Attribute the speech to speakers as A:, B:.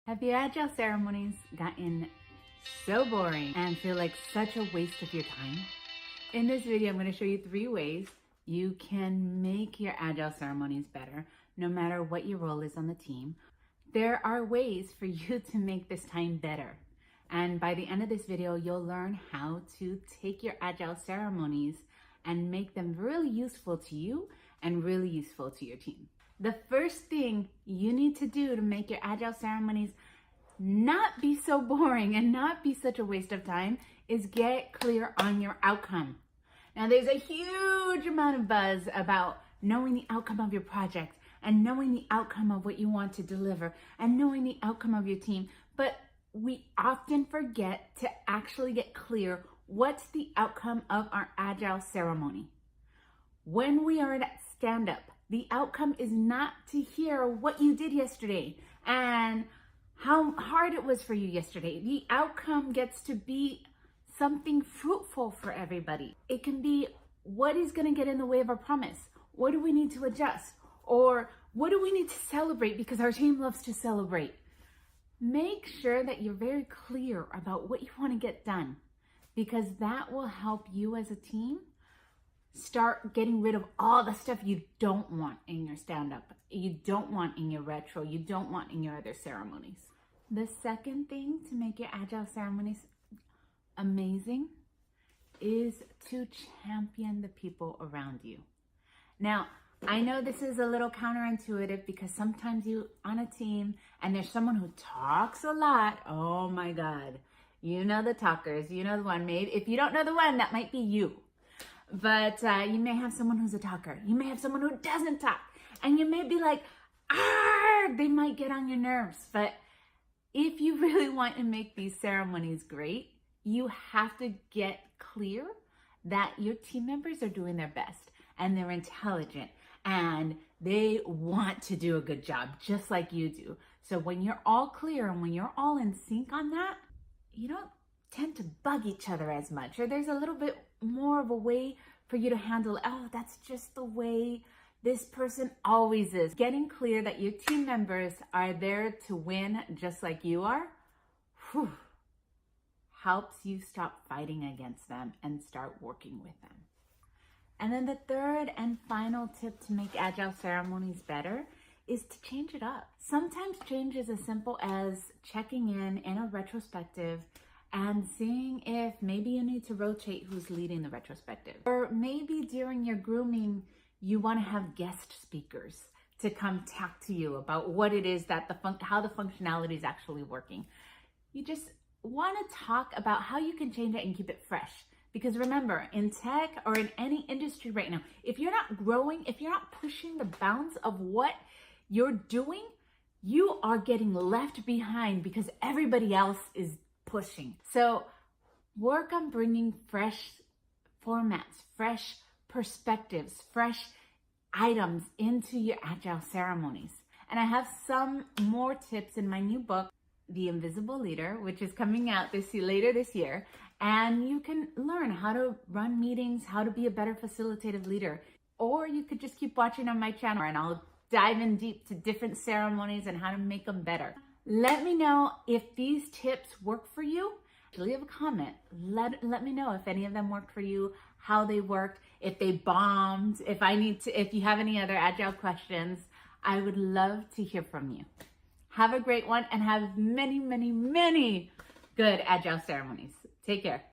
A: Have your Agile ceremonies gotten so boring and feel like such a waste of your time? In this video, I'm going to show you 3 ways you can make your Agile ceremonies better, no matter what your role is on the team. There are ways for you to make this time better. And by the end of this video, you'll learn how to take your Agile ceremonies and make them really useful to you and really useful to your team. The first thing you need to do to make your Agile ceremonies not be so boring and not be such a waste of time is get clear on your outcome. Now, there's a huge amount of buzz about knowing the outcome of your project and knowing the outcome of what you want to deliver and knowing the outcome of your team, but we often forget to actually get clear what's the outcome of our Agile ceremony. When we are at stand-up, the outcome is not to hear what you did yesterday and how hard it was for you yesterday. The outcome gets to be something fruitful for everybody. It can be what is going to get in the way of our promise. What do we need to adjust? Or what do we need to celebrate because our team loves to celebrate? Make sure that you're very clear about what you want to get done, because that will help you as a team start getting rid of all the stuff you don't want in your stand-up, you don't want in your retro, you don't want in your other ceremonies. The second thing to make your Agile ceremonies amazing is to champion the people around you. Now, I know this is a little counterintuitive because sometimes you're on a team and there's someone who talks a lot. Oh my God. You know the talkers, you know the one. Maybe if you don't know the one, that might be you. But you may have someone who's a talker. You may have someone who doesn't talk. And you may be like, they might get on your nerves. But if you really want to make these ceremonies great, you have to get clear that your team members are doing their best and they're intelligent and they want to do a good job just like you do. So when you're all clear and when you're all in sync on that, you don't tend to bug each other as much, or there's a little bit more of a way for you to handle, that's just the way this person always is. Getting clear that your team members are there to win just like you are, helps you stop fighting against them and start working with them. And then the third and final tip to make Agile ceremonies better is to change it up. Sometimes change is as simple as checking in a retrospective and seeing if maybe you need to rotate who's leading the retrospective. Or maybe during your grooming, you want to have guest speakers to come talk to you about what it is that how the functionality is actually working. You just want to talk about how you can change it and keep it fresh. Because remember, in tech or in any industry right now, if you're not growing, if you're not pushing the bounds of what you're doing, you are getting left behind because everybody else is pushing. So work on bringing fresh formats, fresh perspectives, fresh items into your Agile ceremonies. And I have some more tips in my new book, The Invisible Leader, which is coming out later this year. And you can learn how to run meetings, how to be a better facilitative leader. Or you could just keep watching on my channel and I'll dive in deep to different ceremonies and how to make them better. Let me know if these tips work for you. Leave a comment. Let me know if any of them worked for you, how they worked, if they bombed, if you have any other Agile questions. I would love to hear from you. Have a great one and have many, many, many good Agile ceremonies. Take care.